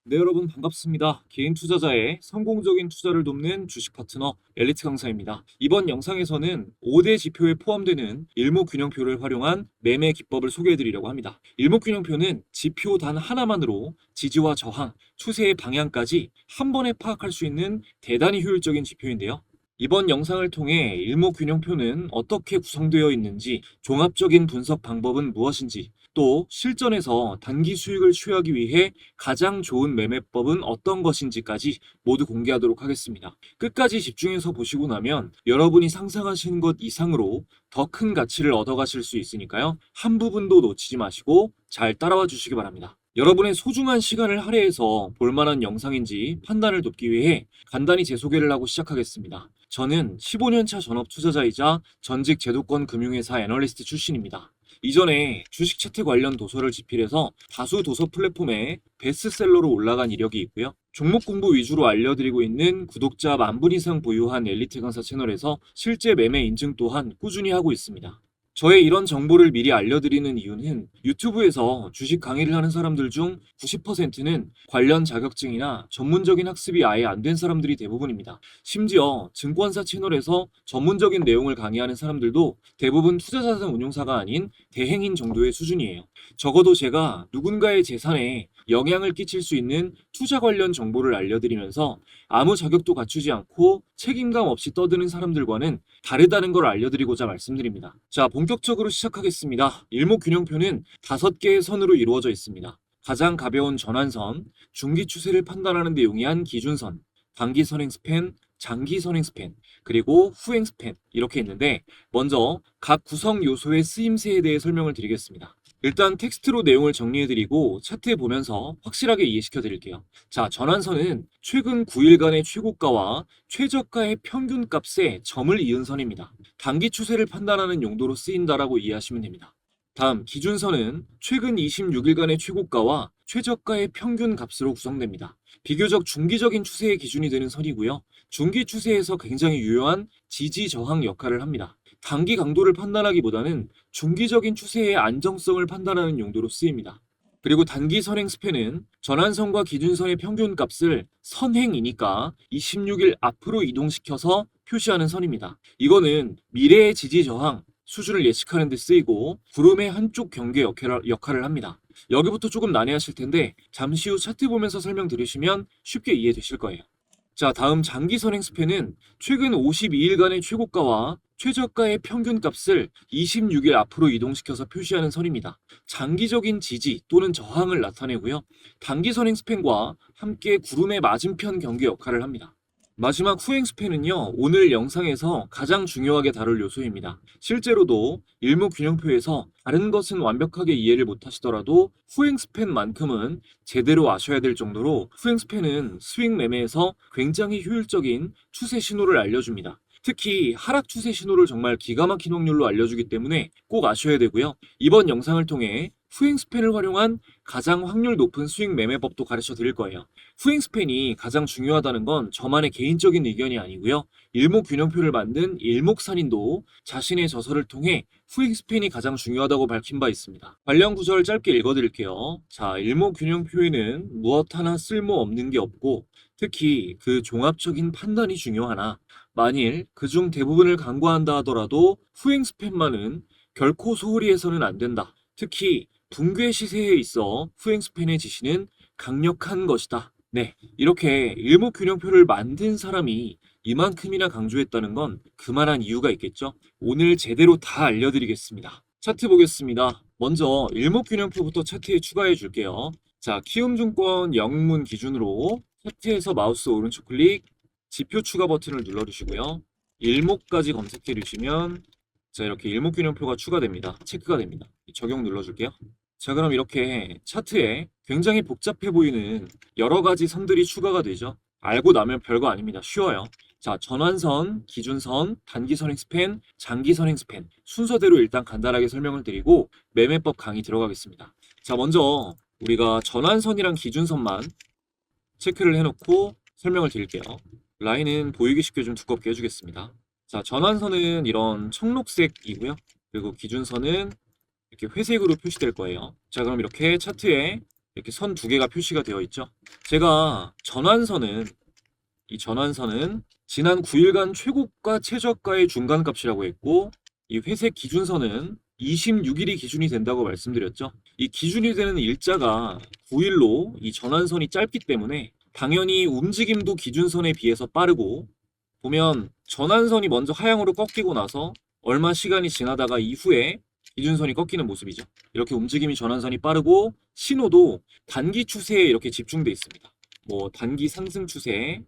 네, 여러분 반갑습니다. 개인 투자자의 성공적인 투자를 돕는 주식 파트너 엘리트 강사입니다. 이번 영상에서는 5대 지표에 포함되는 일목균형표를 활용한 매매 기법을 소개해 드리려고 합니다. 일목균형표는 지표 단 하나만으로 지지와 저항, 추세의 방향까지 한 번에 파악할 수 있는 대단히 효율적인 지표인데요. 이번 영상을 통해 일목균형표는 어떻게 구성되어 있는지, 종합적인 분석 방법은 무엇인지, 또 실전에서 단기 수익을 취하기 위해 가장 좋은 매매법은 어떤 것인지까지 모두 공개하도록 하겠습니다. 끝까지 집중해서 보시고 나면 여러분이 상상하시는 것 이상으로 더 큰 가치를 얻어가실 수 있으니까요. 한 부분도 놓치지 마시고 잘 따라와 주시기 바랍니다. 여러분의 소중한 시간을 할애해서 볼만한 영상인지 판단을 돕기 위해 간단히 제 소개를 하고 시작하겠습니다. 저는 15년차 전업 투자자이자 전직 제도권 금융회사 애널리스트 출신입니다. 이전에 주식 차트 관련 도서를 집필해서 다수 도서 플랫폼에 베스트셀러로 올라간 이력이 있고요. 종목 공부 위주로 알려드리고 있는 구독자 10,000분 이상 보유한 엘리트 강사 채널에서 실제 매매 인증 또한 꾸준히 하고 있습니다. 저의 이런 정보를 미리 알려드리는 이유는 유튜브에서 주식 강의를 하는 사람들 중 90%는 관련 자격증이나 전문적인 학습이 아예 안 된 사람들이 대부분입니다. 심지어 증권사 채널에서 전문적인 내용을 강의하는 사람들도 대부분 투자자산 운용사가 아닌 대행인 정도의 수준이에요. 적어도 제가 누군가의 재산에 영향을 끼칠 수 있는 투자 관련 정보를 알려드리면서 아무 자격도 갖추지 않고 책임감 없이 떠드는 사람들과는 다르다는 걸 알려드리고자 말씀드립니다. 자, 본격적으로 시작하겠습니다. 일목균형표는 5개의 선으로 이루어져 있습니다. 가장 가벼운 전환선, 중기 추세를 판단하는 데 용이한 기준선, 단기 선행 스팬, 장기 선행 스팬, 그리고 후행 스팬 이렇게 있는데 먼저 각 구성 요소의 쓰임새에 대해 설명을 드리겠습니다. 일단 텍스트로 내용을 정리해드리고 차트에 보면서 확실하게 이해시켜드릴게요. 자, 전환선은 최근 9일간의 최고가와 최저가의 평균값에 점을 이은 선입니다. 단기 추세를 판단하는 용도로 쓰인다라고 이해하시면 됩니다. 다음 기준선은 최근 26일간의 최고가와 최저가의 평균값으로 구성됩니다. 비교적 중기적인 추세의 기준이 되는 선이고요. 중기 추세에서 굉장히 유효한 지지 저항 역할을 합니다. 단기 강도를 판단하기보다는 중기적인 추세의 안정성을 판단하는 용도로 쓰입니다. 그리고 단기 선행 스팬은 전환선과 기준선의 평균값을 선행이니까 26일 앞으로 이동시켜서 표시하는 선입니다. 이거는 미래의 지지 저항 수준을 예측하는 데 쓰이고 구름의 한쪽 경계 역할을 합니다. 여기부터 조금 난해하실 텐데 잠시 후 차트 보면서 설명드리시면 쉽게 이해되실 거예요. 자, 다음 장기 선행 스팬은 최근 52일간의 최고가와 최저가의 평균값을 26일 앞으로 이동시켜서 표시하는 선입니다. 장기적인 지지 또는 저항을 나타내고요. 단기 선행 스팬과 함께 구름의 맞은편 경계 역할을 합니다. 마지막 후행 스팬은요, 오늘 영상에서 가장 중요하게 다룰 요소입니다. 실제로도 일목균형표에서 다른 것은 완벽하게 이해를 못하시더라도 후행 스팬만큼은 제대로 아셔야 될 정도로 후행 스팬은 스윙 매매에서 굉장히 효율적인 추세 신호를 알려줍니다. 특히 하락 추세 신호를 정말 기가 막힌 확률로 알려주기 때문에 꼭 아셔야 되고요. 이번 영상을 통해 후행 스팬을 활용한 가장 확률 높은 스윙 매매법도 가르쳐 드릴 거예요. 후행 스팬이 가장 중요하다는 건 저만의 개인적인 의견이 아니고요. 일목균형표를 만든 일목산인도 자신의 저서를 통해 후행 스팬이 가장 중요하다고 밝힌 바 있습니다. 관련 구절 짧게 읽어드릴게요. 자, 일목균형표에는 무엇 하나 쓸모없는 게 없고 특히 그 종합적인 판단이 중요하나 만일 그중 대부분을 간과한다 하더라도 후행 스팬만은 결코 소홀히 해서는 안 된다. 특히 붕괴 시세에 있어 후행 스팬의 지시는 강력한 것이다. 네, 이렇게 일목균형표를 만든 사람이 이만큼이나 강조했다는 건 그만한 이유가 있겠죠? 오늘 제대로 다 알려드리겠습니다. 차트 보겠습니다. 먼저 일목균형표부터 차트에 추가해 줄게요. 자, 키움증권 영문 기준으로 차트에서 마우스 오른쪽 클릭, 지표 추가 버튼을 눌러주시고요. 일목까지 검색해 주시면 자, 이렇게 일목균형표가 추가됩니다. 체크가 됩니다. 적용 눌러줄게요. 자, 그럼 이렇게 차트에 굉장히 복잡해 보이는 여러 가지 선들이 추가가 되죠. 알고 나면 별거 아닙니다. 쉬워요. 자, 전환선, 기준선, 단기 선행 스팬, 장기 선행 스팬 순서대로 일단 간단하게 설명을 드리고 매매법 강의 들어가겠습니다. 자, 먼저 우리가 전환선이랑 기준선만 체크를 해놓고 설명을 드릴게요. 라인은 보이기 쉽게 좀 두껍게 해주겠습니다. 자, 전환선은 이런 청록색이고요. 그리고 기준선은 이렇게 회색으로 표시될 거예요. 자, 그럼 이렇게 차트에 이렇게 선 두 개가 표시가 되어 있죠. 제가 이 전환선은 지난 9일간 최고가 최저가의 중간값이라고 했고, 이 회색 기준선은 26일이 기준이 된다고 말씀드렸죠. 이 기준이 되는 일자가 9일로 이 전환선이 짧기 때문에 당연히 움직임도 기준선에 비해서 빠르고, 보면 전환선이 먼저 하향으로 꺾이고 나서 얼마 시간이 지나다가 이후에 기준선이 꺾이는 모습이죠. 이렇게 움직임이 전환선이 빠르고 신호도 단기 추세에 이렇게 집중돼 있습니다. 뭐 단기 상승 추세,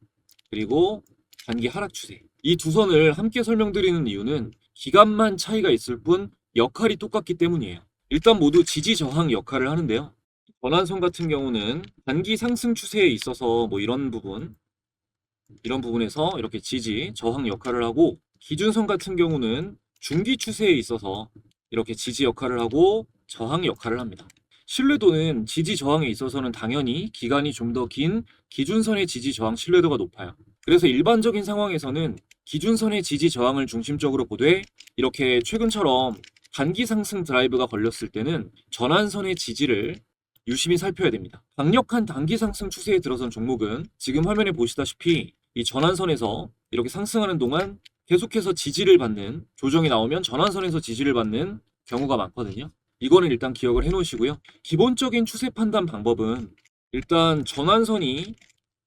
그리고 단기 하락 추세. 이 두 선을 함께 설명드리는 이유는 기간만 차이가 있을 뿐 역할이 똑같기 때문이에요. 일단 모두 지지 저항 역할을 하는데요. 전환선 같은 경우는 단기 상승 추세에 있어서 뭐 이런 부분에서 이렇게 지지 저항 역할을 하고, 기준선 같은 경우는 중기 추세에 있어서 이렇게 지지 역할을 하고 저항 역할을 합니다. 신뢰도는 지지 저항에 있어서는 당연히 기간이 좀 더 긴 기준선의 지지 저항 신뢰도가 높아요. 그래서 일반적인 상황에서는 기준선의 지지 저항을 중심적으로 보되, 이렇게 최근처럼 단기 상승 드라이브가 걸렸을 때는 전환선의 지지를 유심히 살펴야 됩니다. 강력한 단기 상승 추세에 들어선 종목은 지금 화면에 보시다시피 이 전환선에서 이렇게 상승하는 동안 계속해서 지지를 받는, 조정이 나오면 전환선에서 지지를 받는 경우가 많거든요. 이거는 일단 기억을 해 놓으시고요. 기본적인 추세 판단 방법은 일단 전환선이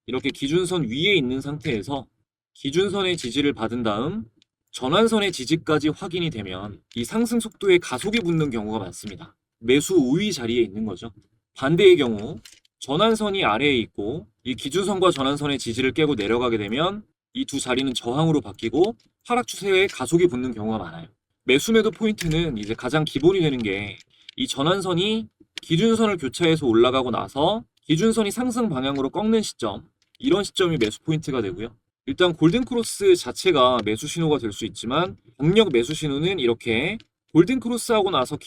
이렇게 기준선 위에 있는 상태에서 기준선의 지지를 받은 다음 전환선의 지지까지 확인이 되면 이 상승 속도에 가속이 붙는 경우가 많습니다. 매수 우위 자리에 있는 거죠. 반대의 경우 전환선이 아래에 있고 이 기준선과 전환선의 지지를 깨고 내려가게 되면 이 두 자리는 저항으로 바뀌고 하락 추세에 가속이 붙는 경우가 많아요. 매수 매도 포인트는 이제 가장 기본이 되는 게 이 전환선이 기준선을 교차해서 올라가고 나서 기준선이 상승 방향으로 꺾는 시점, 이런 시점이 매수 포인트가 되고요. 일단 골든크로스 자체가 매수 신호가 될 수 있지만, 강력 매수 신호는 이렇게 골든크로스하고 나서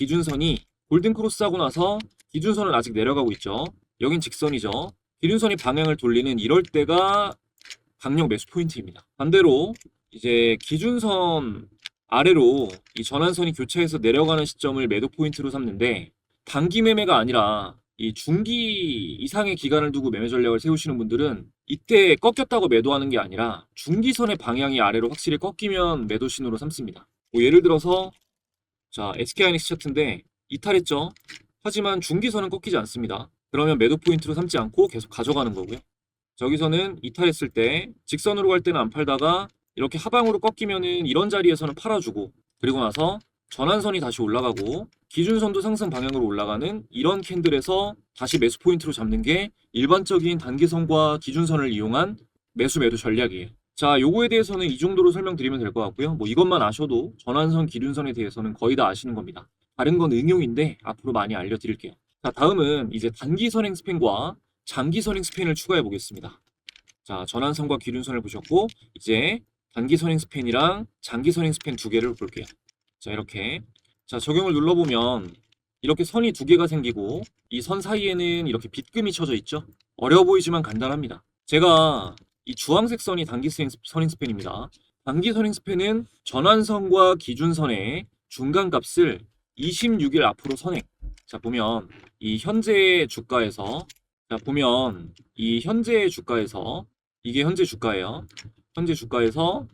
골든크로스하고 나서 기준선은 아직 내려가고 있죠. 여긴 직선이죠. 기준선이 방향을 돌리는 이럴 때가 강력 매수 포인트입니다. 반대로 이제 기준선 아래로 이 전환선이 교차해서 내려가는 시점을 매도 포인트로 삼는데, 단기 매매가 아니라 이 중기 이상의 기간을 두고 매매 전략을 세우시는 분들은 이때 꺾였다고 매도하는 게 아니라 중기선의 방향이 아래로 확실히 꺾이면 매도 신호로 삼습니다. 뭐 예를 들어서 자, SK하이닉스 차트인데 이탈했죠. 하지만 중기선은 꺾이지 않습니다. 그러면 매도 포인트로 삼지 않고 계속 가져가는 거고요. 저기서는 이탈했을 때 직선으로 갈 때는 안 팔다가 이렇게 하방으로 꺾이면은 이런 자리에서는 팔아주고, 그리고 나서 전환선이 다시 올라가고 기준선도 상승 방향으로 올라가는 이런 캔들에서 다시 매수 포인트로 잡는 게 일반적인 단기선과 기준선을 이용한 매수 매도 전략이에요. 자, 요거에 대해서는 이 정도로 설명드리면 될 것 같고요. 뭐 이것만 아셔도 전환선, 기준선에 대해서는 거의 다 아시는 겁니다. 다른 건 응용인데 앞으로 많이 알려드릴게요. 자, 다음은 이제 단기 선행 스팬과 장기 선행 스팬을 추가해 보겠습니다. 자, 전환선과 기준선을 보셨고 이제 단기 선행 스팬이랑 장기 선행 스팬 두 개를 볼게요. 자, 이렇게 자, 적용을 눌러보면 이렇게 선이 두 개가 생기고 이 선 사이에는 이렇게 빗금이 쳐져 있죠. 어려워 보이지만 간단합니다. 제가 이 주황색 선이 단기 선행 스팬입니다. 단기 선행 스팬은 전환선과 기준선의 중간값을 26일 앞으로 선행. 자, 보면 이 현재 주가에서 이게 현재 주가예요. 현재 주가에서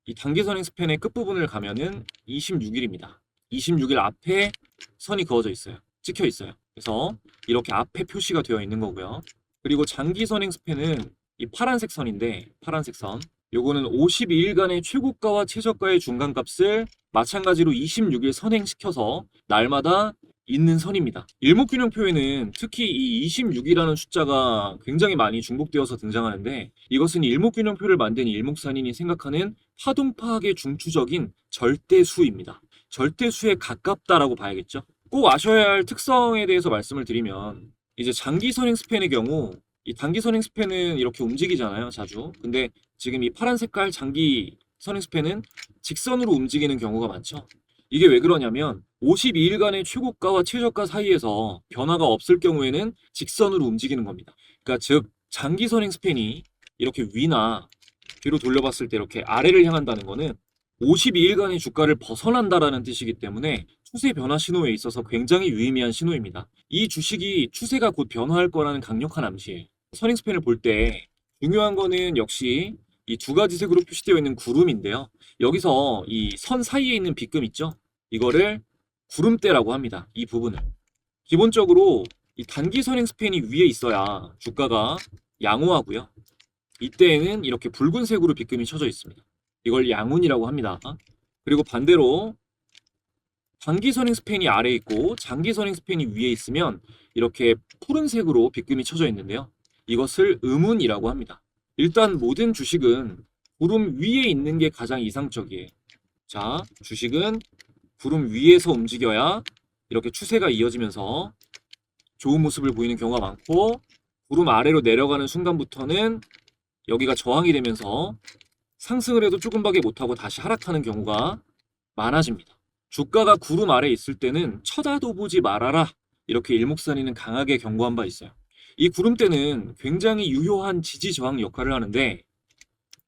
이 단기 선행 스팬의 끝부분을 가면은 26일입니다. 26일 앞에 선이 그어져 있어요. 찍혀 있어요. 그래서 이렇게 앞에 표시가 되어 있는 거고요. 그리고 장기 선행 스팬은 이 파란색 선인데, 파란색 선. 요거는 52일간의 최고가와 최저가의 중간값을 마찬가지로 26일 선행시켜서 날마다 있는 선입니다. 일목균형표에는 특히 이 26이라는 숫자가 굉장히 많이 중복되어서 등장하는데, 이것은 일목균형표를 만든 일목산인이 생각하는 파동 파악의 중추적인 절대수입니다. 절대수에 가깝다라고 봐야겠죠. 꼭 아셔야 할 특성에 대해서 말씀을 드리면, 이제 장기 선행 스팬의 경우 이 단기 선행 스팬은 이렇게 움직이잖아요, 자주. 근데 지금 이 파란 색깔 장기 선행 스팬은 직선으로 움직이는 경우가 많죠. 이게 왜 그러냐면 52일간의 최고가와 최저가 사이에서 변화가 없을 경우에는 직선으로 움직이는 겁니다. 그러니까 즉 장기 선행 스팬이 이렇게 위나 뒤로 돌려봤을 때 이렇게 아래를 향한다는 거는 52일간의 주가를 벗어난다라는 뜻이기 때문에 추세 변화 신호에 있어서 굉장히 유의미한 신호입니다. 이 주식이 추세가 곧 변화할 거라는 강력한 암시예요. 선행 스팬을 볼 때 중요한 거는 역시 이 두 가지 색으로 표시되어 있는 구름인데요. 여기서 이 선 사이에 있는 빗금 있죠? 이거를 구름대라고 합니다. 이 부분을. 기본적으로 이 단기 선행 스팬이 위에 있어야 주가가 양호하고요. 이때에는 이렇게 붉은색으로 빗금이 쳐져 있습니다. 이걸 양운이라고 합니다. 그리고 반대로 단기 선행 스팬이 아래에 있고 장기 선행 스팬이 위에 있으면 이렇게 푸른색으로 빗금이 쳐져 있는데요. 이것을 음운이라고 합니다. 일단 모든 주식은 구름 위에 있는 게 가장 이상적이에요. 자, 주식은 구름 위에서 움직여야 이렇게 추세가 이어지면서 좋은 모습을 보이는 경우가 많고, 구름 아래로 내려가는 순간부터는 여기가 저항이 되면서 상승을 해도 조금밖에 못하고 다시 하락하는 경우가 많아집니다. 주가가 구름 아래에 있을 때는 쳐다도 보지 말아라, 이렇게 일목산이는 강하게 경고한 바 있어요. 이 구름대는 굉장히 유효한 지지 저항 역할을 하는데,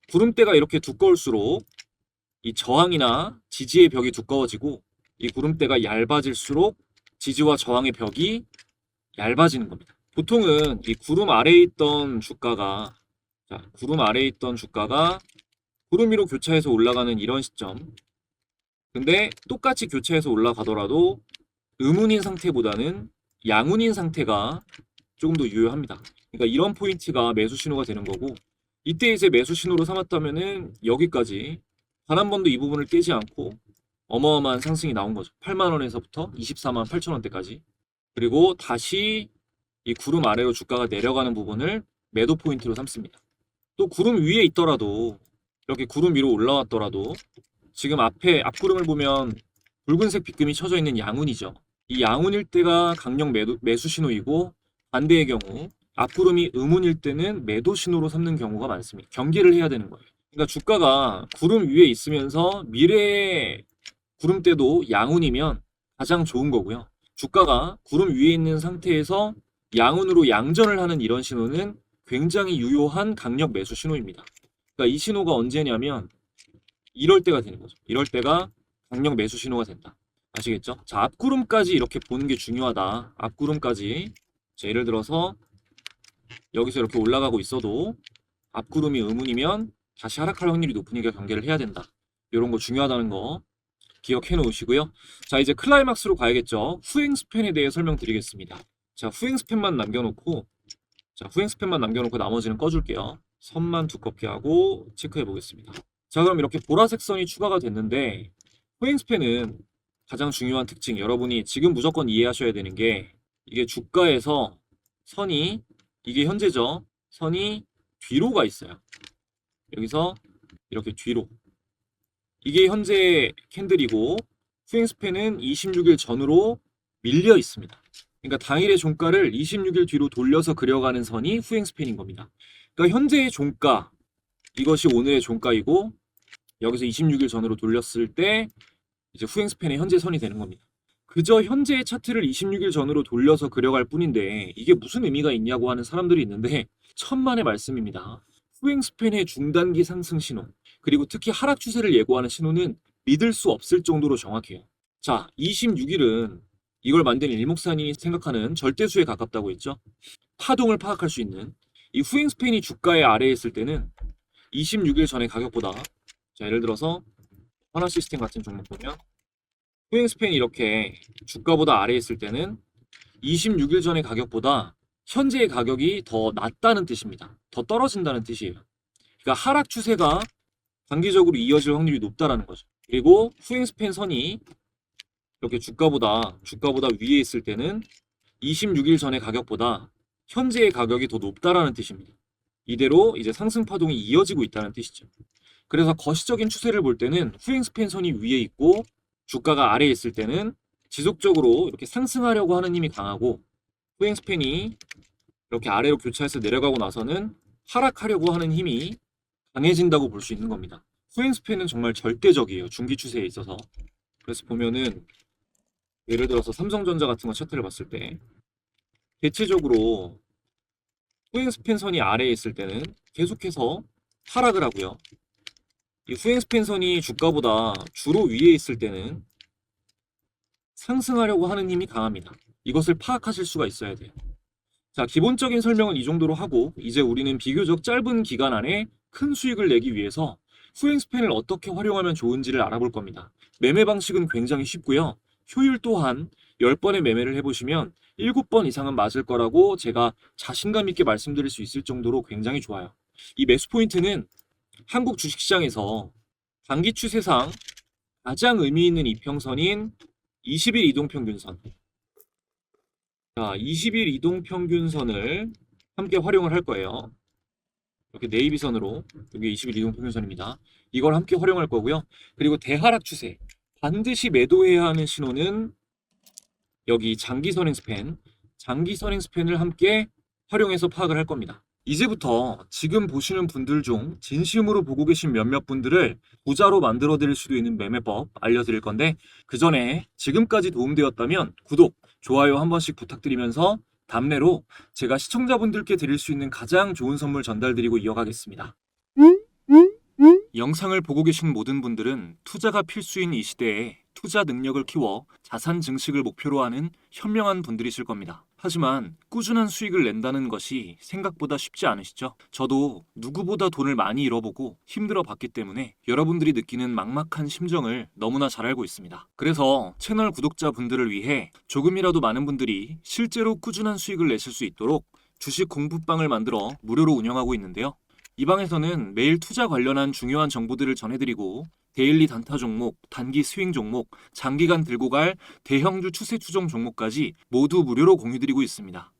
구름대가 이렇게 두꺼울수록 이 저항이나 지지의 벽이 두꺼워지고, 이 구름대가 얇아질수록 지지와 저항의 벽이 얇아지는 겁니다. 보통은 이 구름 아래에 있던 주가가, 구름 아래에 있던 주가가 구름 위로 교차해서 올라가는 이런 시점, 근데 똑같이 교차해서 올라가더라도 음운인 상태보다는 양운인 상태가 조금 더 유효합니다. 그러니까 이런 포인트가 매수 신호가 되는 거고, 이때 이제 매수 신호로 삼았다면은 여기까지 단 한 번도 이 부분을 깨지 않고 어마어마한 상승이 나온 거죠. 8만 원에서부터 24만 8천 원대까지. 그리고 다시 이 구름 아래로 주가가 내려가는 부분을 매도 포인트로 삼습니다. 또 구름 위에 있더라도, 이렇게 구름 위로 올라왔더라도, 지금 앞구름을 보면 붉은색 빗금이 쳐져 있는 양운이죠. 이 양운일 때가 강력 매수 신호이고, 반대의 경우 앞구름이 음운일 때는 매도 신호로 삼는 경우가 많습니다. 경계를 해야 되는 거예요. 그러니까 주가가 구름 위에 있으면서 미래의 구름대도 양운이면 가장 좋은 거고요. 주가가 구름 위에 있는 상태에서 양운으로 양전을 하는 이런 신호는 굉장히 유효한 강력 매수 신호입니다. 그러니까 이 신호가 언제냐면 이럴 때가 되는 거죠. 이럴 때가 강력 매수 신호가 된다. 아시겠죠? 자, 앞구름까지 이렇게 보는 게 중요하다. 앞구름까지. 자, 예를 들어서 여기서 이렇게 올라가고 있어도 앞구름이 음운이면 다시 하락할 확률이 높으니까 경계를 해야 된다. 이런 거 중요하다는 거 기억해 놓으시고요. 자, 이제 클라이막스로 가야겠죠. 후행 스팬에 대해 설명드리겠습니다. 자, 후행 스팬만 남겨놓고 나머지는 꺼줄게요. 선만 두껍게 하고 체크해 보겠습니다. 자, 그럼 이렇게 보라색 선이 추가가 됐는데, 후행 스팬은 가장 중요한 특징, 여러분이 지금 무조건 이해하셔야 되는 게, 이게 주가에서 선이, 이게 현재죠. 선이 뒤로 가 있어요. 여기서 이렇게 뒤로. 이게 현재 캔들이고, 후행 스팬은 26일 전으로 밀려 있습니다. 그러니까 당일의 종가를 26일 뒤로 돌려서 그려가는 선이 후행 스팬인 겁니다. 그러니까 현재의 종가, 이것이 오늘의 종가이고, 여기서 26일 전으로 돌렸을 때 이제 후행 스팬의 현재 선이 되는 겁니다. 그저 현재의 차트를 26일 전으로 돌려서 그려갈 뿐인데 이게 무슨 의미가 있냐고 하는 사람들이 있는데, 천만의 말씀입니다. 후행 스팬의 중단기 상승 신호, 그리고 특히 하락 추세를 예고하는 신호는 믿을 수 없을 정도로 정확해요. 자, 26일은 이걸 만든 일목산이 생각하는 절대수에 가깝다고 했죠. 파동을 파악할 수 있는 이 후행 스팬이 주가의 아래에 있을 때는 26일 전의 가격보다, 자, 예를 들어서 하나 시스템 같은 종목 보면 후행 스팬이 이렇게 주가보다 아래에 있을 때는 26일 전의 가격보다 현재의 가격이 더 낮다는 뜻입니다. 더 떨어진다는 뜻이에요. 그러니까 하락 추세가 단기적으로 이어질 확률이 높다라는 거죠. 그리고 후행 스팬 선이 이렇게 주가보다 위에 있을 때는 26일 전의 가격보다 현재의 가격이 더 높다라는 뜻입니다. 이대로 이제 상승 파동이 이어지고 있다는 뜻이죠. 그래서 거시적인 추세를 볼 때는 후행 스팬 선이 위에 있고 주가가 아래에 있을 때는 지속적으로 이렇게 상승하려고 하는 힘이 강하고, 후행 스팬이 이렇게 아래로 교차해서 내려가고 나서는 하락하려고 하는 힘이 강해진다고 볼 수 있는 겁니다. 후행 스팬은 정말 절대적이에요. 중기 추세에 있어서. 그래서 보면은 예를 들어서 삼성전자 같은 거 차트를 봤을 때 대체적으로 후행 스팬 선이 아래에 있을 때는 계속해서 하락을 하고요. 이 후행 스팬선이 주가보다 주로 위에 있을 때는 상승하려고 하는 힘이 강합니다. 이것을 파악하실 수가 있어야 돼요. 자, 기본적인 설명은 이 정도로 하고 이제 우리는 비교적 짧은 기간 안에 큰 수익을 내기 위해서 후행 스팬을 어떻게 활용하면 좋은지를 알아볼 겁니다. 매매 방식은 굉장히 쉽고요. 효율 또한 10번의 매매를 해보시면 7번 이상은 맞을 거라고 제가 자신감 있게 말씀드릴 수 있을 정도로 굉장히 좋아요. 이 매수 포인트는 한국 주식시장에서 단기 추세상 가장 의미 있는 이평선인 20일 이동평균선. 자, 20일 이동평균선을 함께 활용을 할 거예요. 이렇게 네이비선으로, 여기 20일 이동평균선입니다. 이걸 함께 활용할 거고요. 그리고 대하락 추세, 반드시 매도해야 하는 신호는 여기 장기 선행 스팬을 함께 활용해서 파악을 할 겁니다. 이제부터 지금 보시는 분들 중 진심으로 보고 계신 몇몇 분들을 부자로 만들어 드릴 수도 있는 매매법 알려드릴 건데, 그 전에 지금까지 도움되었다면 구독, 좋아요 한 번씩 부탁드리면서 답례로 제가 시청자분들께 드릴 수 있는 가장 좋은 선물 전달드리고 이어가겠습니다. 영상을 보고 계신 모든 분들은 투자가 필수인 이 시대에 투자 능력을 키워 자산 증식을 목표로 하는 현명한 분들이실 겁니다. 하지만 꾸준한 수익을 낸다는 것이 생각보다 쉽지 않으시죠? 저도 누구보다 돈을 많이 잃어보고 힘들어 봤기 때문에 여러분들이 느끼는 막막한 심정을 너무나 잘 알고 있습니다. 그래서 채널 구독자분들을 위해 조금이라도 많은 분들이 실제로 꾸준한 수익을 내실 수 있도록 주식 공부방을 만들어 무료로 운영하고 있는데요. 이 방에서는 매일 투자 관련한 중요한 정보들을 전해드리고 데일리 단타 종목, 단기 스윙 종목, 장기간 들고 갈 대형주 추세 추종 종목까지 모두 무료로 공유드리고 있습니다.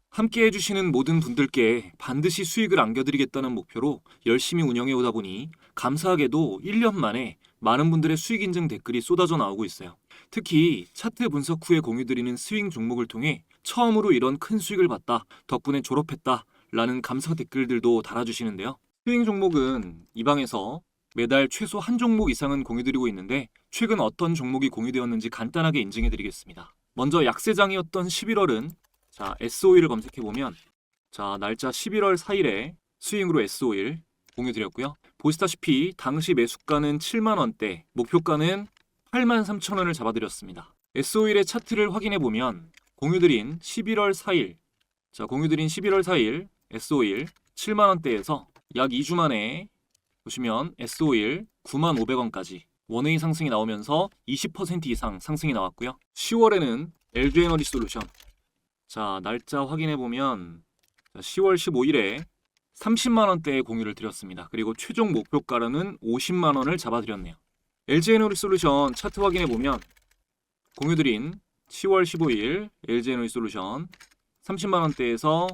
함께 해주시는 모든 분들께 반드시 수익을 안겨드리겠다는 목표로 열심히 운영해 오다 보니 감사하게도 1년 만에 많은 분들의 수익 인증 댓글이 쏟아져 나오고 있어요. 특히 차트 분석 후에 공유드리는 스윙 종목을 통해 처음으로 이런 큰 수익을 봤다, 덕분에 졸업했다 라는 감사 댓글들도 달아주시는데요. 스윙 종목은 이 방에서 매달 최소 한 종목 이상은 공유드리고 있는데 최근 어떤 종목이 공유되었는지 간단하게 인증해드리겠습니다. 먼저 약세장이었던 11월은 자 S51을 검색해보면 자 날짜 11월 4일에 스윙으로 S51 공유드렸고요. 보시다시피 당시 매수가는 7만원대, 목표가는 83,000원을 잡아드렸습니다. S51의 차트를 확인해보면 공유드린 11월 4일 공유드린 11월 4일 S51 7만원대에서 약 2주 만에 보시면 S51 95,500원까지 원웨이 상승이 나오면서 20% 이상 상승이 나왔고요. 10월에는 LG에너지솔루션 자 날짜 확인해보면 10월 15일에 30만원대에 공유를 드렸습니다. 그리고 최종 목표가로는 50만원을 잡아드렸네요. LG에너지솔루션 차트 확인해보면 공유드린 10월 15일 LG에너지솔루션 30만원대에서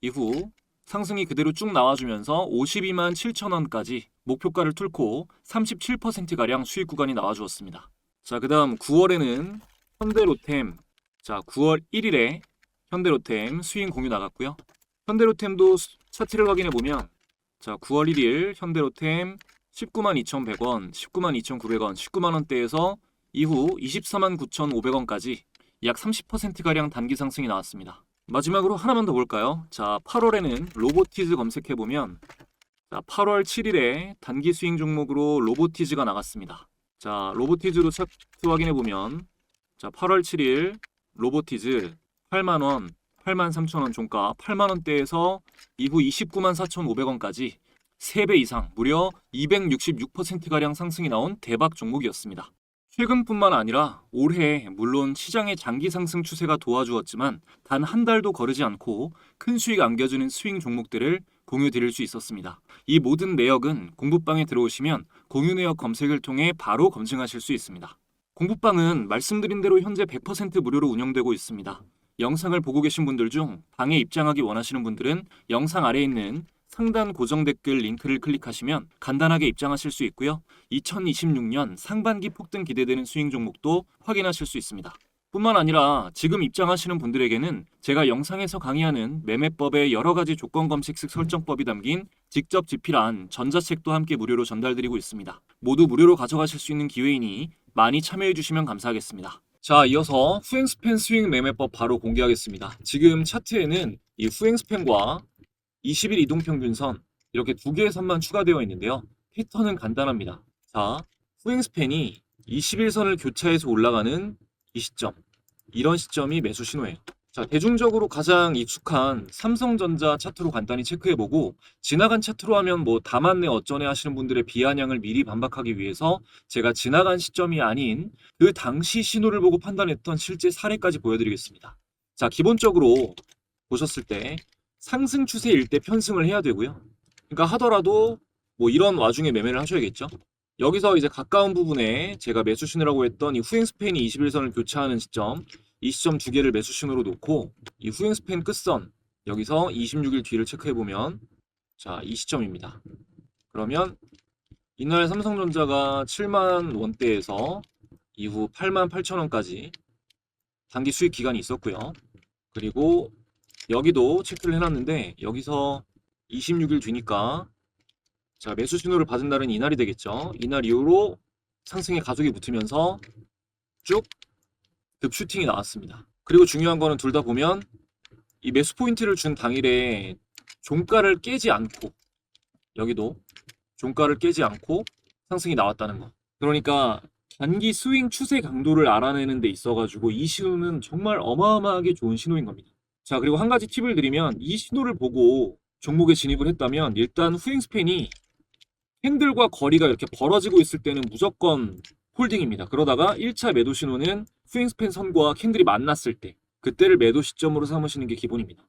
이후 상승이 그대로 쭉 나와주면서 52만 7천원까지 목표가를 뚫고 37%가량 수익 구간이 나와주었습니다. 자, 그 다음 9월에는 현대로템, 자 9월 1일에 현대로템 스윙 공유 나갔고요. 현대로템도 차트를 확인해보면 자 9월 1일 현대로템 19만 2,100원, 19만 2,900원, 19만원대에서 이후 24만 9,500원까지 약 30%가량 단기 상승이 나왔습니다. 마지막으로 하나만 더 볼까요? 자, 8월에는 로보티즈 검색해보면 자, 8월 7일에 단기 스윙 종목으로 로보티즈가 나갔습니다. 자, 로보티즈로 차트 확인해보면 자, 8월 7일 로보티즈 8만원, 83,000원 종가 8만원대에서 이후 29만 4,500원까지 3배 이상 무려 266%가량 상승이 나온 대박 종목이었습니다. 최근뿐만 아니라 올해 물론 시장의 장기 상승 추세가 도와주었지만 단 한 달도 거르지 않고 큰 수익 안겨주는 스윙 종목들을 공유 드릴 수 있었습니다. 이 모든 내역은 공부방에 들어오시면 공유 내역 검색을 통해 바로 검증하실 수 있습니다. 공부방은 말씀드린 대로 현재 100% 무료로 운영되고 있습니다. 영상을 보고 계신 분들 중 방에 입장하기 원하시는 분들은 영상 아래에 있는 상단 고정 댓글 링크를 클릭하시면 간단하게 입장하실 수 있고요. 2026년 상반기 폭등 기대되는 스윙 종목도 확인하실 수 있습니다. 뿐만 아니라 지금 입장하시는 분들에게는 제가 영상에서 강의하는 매매법의 여러 가지 조건 검색식 설정법이 담긴 직접 집필한 전자책도 함께 무료로 전달드리고 있습니다. 모두 무료로 가져가실 수 있는 기회이니 많이 참여해 주시면 감사하겠습니다. 자, 이어서 후행스팬 스윙 매매법 바로 공개하겠습니다. 지금 차트에는 이 후행스팬과 20일 이동평균선 이렇게 두 개의 선만 추가되어 있는데요. 패턴은 간단합니다. 자, 후행 스팬이 21선을 교차해서 올라가는 이 시점, 이런 시점이 매수 신호예요. 자, 대중적으로 가장 익숙한 삼성전자 차트로 간단히 체크해보고, 지나간 차트로 하면 뭐 다 맞네 어쩌네 하시는 분들의 비아냥을 미리 반박하기 위해서 제가 지나간 시점이 아닌 그 당시 신호를 보고 판단했던 실제 사례까지 보여드리겠습니다. 자, 기본적으로 보셨을 때 상승 추세일 때 편승을 해야 되고요. 그러니까 하더라도 뭐 이런 와중에 매매를 하셔야겠죠. 여기서 이제 가까운 부분에 제가 매수 신호라고 했던 이 후행 스팬이 21선을 교차하는 시점, 이 시점 두 개를 매수 신호로 놓고 이 후행 스팬 끝선 여기서 26일 뒤를 체크해 보면 자, 이 시점입니다. 그러면 이날 삼성전자가 7만 원대에서 이후 8만 8천 원까지 단기 수익 기간이 있었고요. 그리고 여기도 체크를 해놨는데 여기서 26일 뒤니까 자, 매수 신호를 받은 날은 이날이 되겠죠. 이날 이후로 상승의 가속이 붙으면서 쭉 급슈팅이 나왔습니다. 그리고 중요한 거는 둘 다 보면 이 매수 포인트를 준 당일에 종가를 깨지 않고 여기도 종가를 깨지 않고 상승이 나왔다는 거. 그러니까 단기 스윙 추세 강도를 알아내는 데 있어가지고 이 신호는 정말 어마어마하게 좋은 신호인 겁니다. 자, 그리고 한 가지 팁을 드리면 이 신호를 보고 종목에 진입을 했다면 일단 후행 스팬이 캔들과 거리가 이렇게 벌어지고 있을 때는 무조건 홀딩입니다. 그러다가 1차 매도 신호는 후행 스팬 선과 캔들이 만났을 때 그때를 매도 시점으로 삼으시는 게 기본입니다.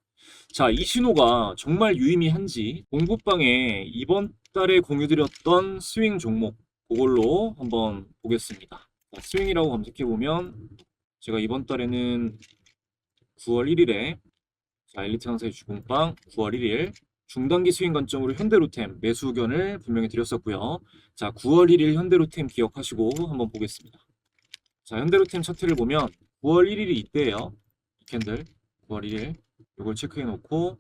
자, 이 신호가 정말 유의미한지 공부방에 이번 달에 공유드렸던 스윙 종목 그걸로 한번 보겠습니다. 자, 스윙이라고 검색해보면 제가 이번 달에는 9월 1일에 자, 엘리트 강사의 주공방 9월 1일 중단기 스윙 관점으로 현대로템 매수 의견을 분명히 드렸었고요. 자, 9월 1일 현대로템 기억하시고 한번 보겠습니다. 자, 현대로템 차트를 보면 9월 1일이 이때예요. 이 캔들 9월 1일 이걸 체크해 놓고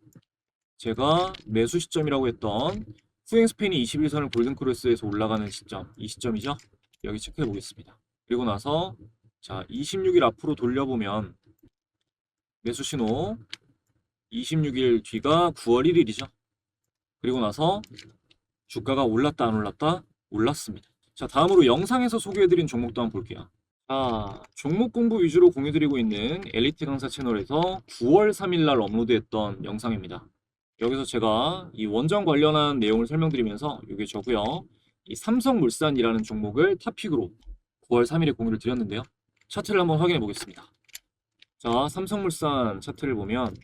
제가 매수 시점이라고 했던 후행 스팬이 21선을 골든크로스에서 올라가는 시점, 이 시점이죠. 여기 체크해 보겠습니다. 그리고 나서 자, 26일 앞으로 돌려보면 매수 신호 26일 뒤가 9월 1일이죠. 그리고 나서 주가가 올랐다 안 올랐다? 올랐습니다. 자, 다음으로 영상에서 소개해드린 종목도 한번 볼게요. 자, 종목 공부 위주로 공유드리고 있는 엘리트 강사 채널에서 9월 3일 날 업로드했던 영상입니다. 여기서 제가 이 원전 관련한 내용을 설명드리면서 이게 저고요. 이 삼성물산이라는 종목을 탑픽으로 9월 3일에 공유를 드렸는데요. 차트를 한번 확인해 보겠습니다. 자, 삼성물산 차트를 보면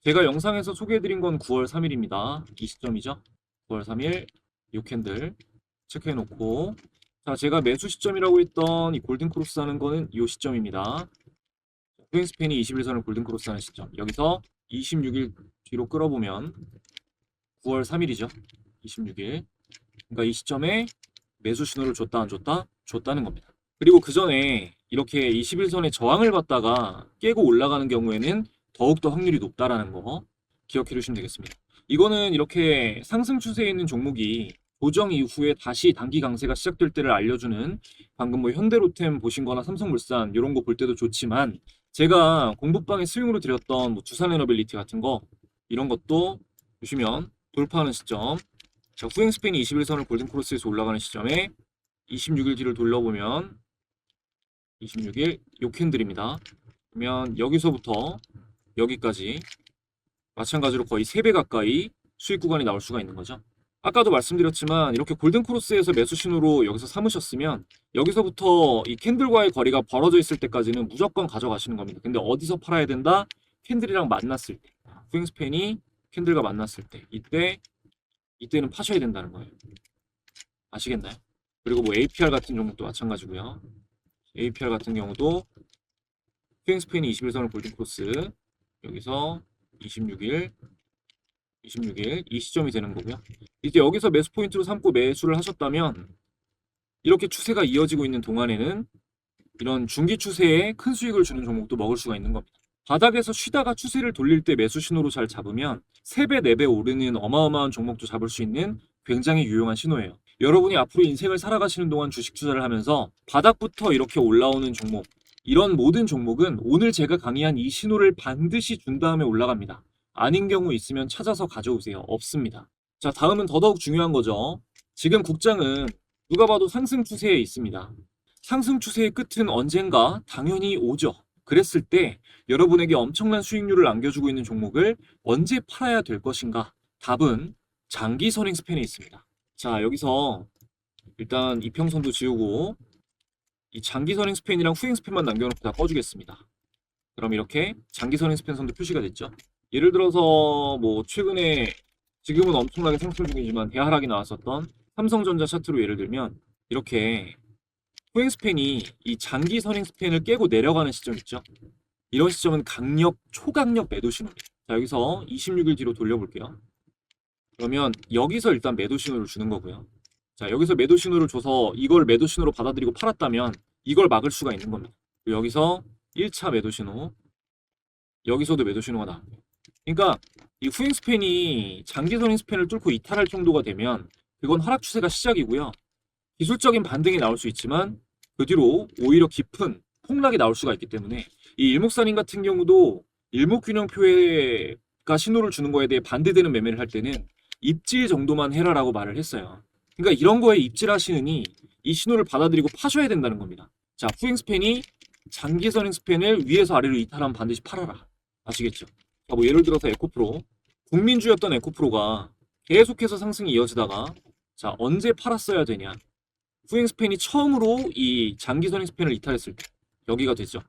제가 영상에서 소개해드린 건 9월 3일입니다. 이 시점이죠. 9월 3일 이 캔들 체크해놓고 자, 제가 매수 시점이라고 했던 이 골든크로스 하는 거는 이 시점입니다. 후행 스팬이 21선을 골든크로스 하는 시점. 여기서 26일 뒤로 끌어보면 9월 3일이죠. 26일. 그러니까 이 시점에 매수 신호를 줬다 안 줬다? 줬다는 겁니다. 그리고 그 전에 이렇게 21선의 저항을 받다가 깨고 올라가는 경우에는 더욱더 확률이 높다라는 거 기억해 주시면 되겠습니다. 이거는 이렇게 상승 추세에 있는 종목이 조정 이후에 다시 단기 강세가 시작될 때를 알려주는 방금 뭐 현대로템 보신 거나 삼성물산 이런 거 볼 때도 좋지만 제가 공부방에 스윙으로 드렸던 뭐 두산에너빌리티 같은 거 이런 것도 보시면 돌파하는 시점 자, 후행 스팬이 21선을 골든크로스에서 올라가는 시점에 26일 뒤를 돌려보면 26일 요 캔들입니다. 그러면 여기서부터 여기까지 마찬가지로 거의 3배 가까이 수익 구간이 나올 수가 있는 거죠. 아까도 말씀드렸지만 이렇게 골든크로스에서 매수 신호로 여기서 삼으셨으면 여기서부터 이 캔들과의 거리가 벌어져 있을 때까지는 무조건 가져가시는 겁니다. 근데 어디서 팔아야 된다? 캔들이랑 만났을 때 후행 스팬이 캔들과 만났을 때 이때는 파셔야 된다는 거예요. 아시겠나요? 그리고 뭐 APR 같은 종목도 마찬가지고요. APR 같은 경우도 후행 스팬이 21선을 골든크로스 여기서 26일 이 시점이 되는 거고요. 이제 여기서 매수 포인트로 삼고 매수를 하셨다면 이렇게 추세가 이어지고 있는 동안에는 이런 중기 추세에 큰 수익을 주는 종목도 먹을 수가 있는 겁니다. 바닥에서 쉬다가 추세를 돌릴 때 매수 신호로 잘 잡으면 3배, 4배 오르는 어마어마한 종목도 잡을 수 있는 굉장히 유용한 신호예요. 여러분이 앞으로 인생을 살아가시는 동안 주식 투자를 하면서 바닥부터 이렇게 올라오는 종목 이런 모든 종목은 오늘 제가 강의한 이 신호를 반드시 준 다음에 올라갑니다. 아닌 경우 있으면 찾아서 가져오세요. 없습니다. 자, 다음은 더더욱 중요한 거죠. 지금 국장은 누가 봐도 상승 추세에 있습니다. 상승 추세의 끝은 언젠가 당연히 오죠. 그랬을 때 여러분에게 엄청난 수익률을 안겨주고 있는 종목을 언제 팔아야 될 것인가? 답은 장기 선행 스팬에 있습니다. 자, 여기서 일단 이평선도 지우고 이 장기 선행 스팬이랑 후행 스팬만 남겨놓고 다 꺼주겠습니다. 그럼 이렇게 장기 선행 스팬 선도 표시가 됐죠. 예를 들어서 뭐 최근에 지금은 엄청나게 상승 중이지만 대하락이 나왔었던 삼성전자 차트로 예를 들면 이렇게 후행 스팬이 이 장기 선행 스팬을 깨고 내려가는 시점 있죠. 이런 시점은 강력, 초강력 매도 신호입니다. 자, 여기서 26일 뒤로 돌려볼게요. 그러면 여기서 일단 매도 신호를 주는 거고요. 자, 여기서 매도 신호를 줘서 이걸 매도 신호로 받아들이고 팔았다면 이걸 막을 수가 있는 겁니다. 여기서 1차 매도 신호, 여기서도 매도 신호가 나옵니다. 그러니까 이 후행 스팬이 장기 선행 스팬을 뚫고 이탈할 정도가 되면 그건 하락 추세가 시작이고요. 기술적인 반등이 나올 수 있지만 그 뒤로 오히려 깊은 폭락이 나올 수가 있기 때문에 이 일목산인 같은 경우도 일목균형표가 신호를 주는 거에 대해 반대되는 매매를 할 때는 입질 정도만 해라라고 말을 했어요. 그러니까 이런 거에 입질하시느니 이 신호를 받아들이고 파셔야 된다는 겁니다. 자, 후행 스팬이 장기 선행 스팬을 위에서 아래로 이탈하면 반드시 팔아라. 아시겠죠? 자, 뭐 예를 들어서 에코프로, 국민주였던 에코프로가 계속해서 상승이 이어지다가 자, 언제 팔았어야 되냐? 후행 스팬이 처음으로 이 장기 선행 스팬을 이탈했을 때 여기가 되죠.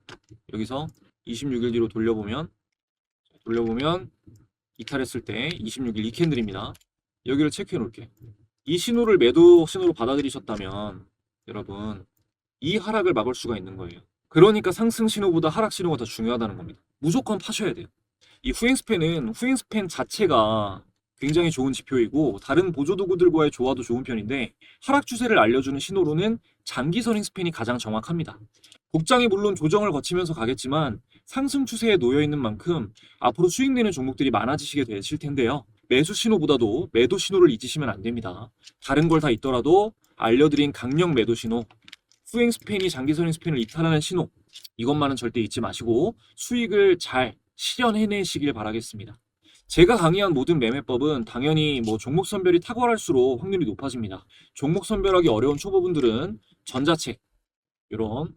여기서 26일 뒤로 돌려보면 이탈했을 때 26일 이 캔들입니다. 여기를 체크해 놓을게. 이 신호를 매도 신호로 받아들이셨다면 여러분 이 하락을 막을 수가 있는 거예요. 그러니까 상승 신호보다 하락 신호가 더 중요하다는 겁니다. 무조건 파셔야 돼요. 이 후행 스팬은 후행 스팬 자체가 굉장히 좋은 지표이고 다른 보조도구들과의 조화도 좋은 편인데 하락 추세를 알려주는 신호로는 장기 선행 스팬이 가장 정확합니다. 국장이 물론 조정을 거치면서 가겠지만 상승 추세에 놓여 있는 만큼 앞으로 수익내는 종목들이 많아지시게 되실 텐데요. 매수 신호보다도 매도 신호를 잊으시면 안 됩니다. 다른 걸 다 있더라도 알려드린 강력 매도 신호, 후행 스팬이 장기 선행 스팬을 이탈하는 신호, 이것만은 절대 잊지 마시고 수익을 잘 실현해내시길 바라겠습니다. 제가 강의한 모든 매매법은 당연히 뭐 종목 선별이 탁월할수록 확률이 높아집니다. 종목 선별하기 어려운 초보분들은 전자책, 이런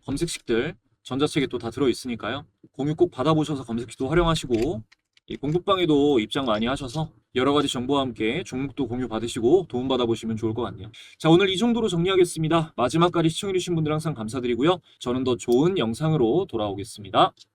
검색식들 전자책에 또 다 들어있으니까요. 공유 꼭 받아보셔서 검색기도 활용하시고 이 공부방에도 입장 많이 하셔서 여러 가지 정보와 함께 종목도 공유 받으시고 도움 받아보시면 좋을 것 같네요. 자, 오늘 이 정도로 정리하겠습니다. 마지막까지 시청해주신 분들 항상 감사드리고요. 저는 더 좋은 영상으로 돌아오겠습니다.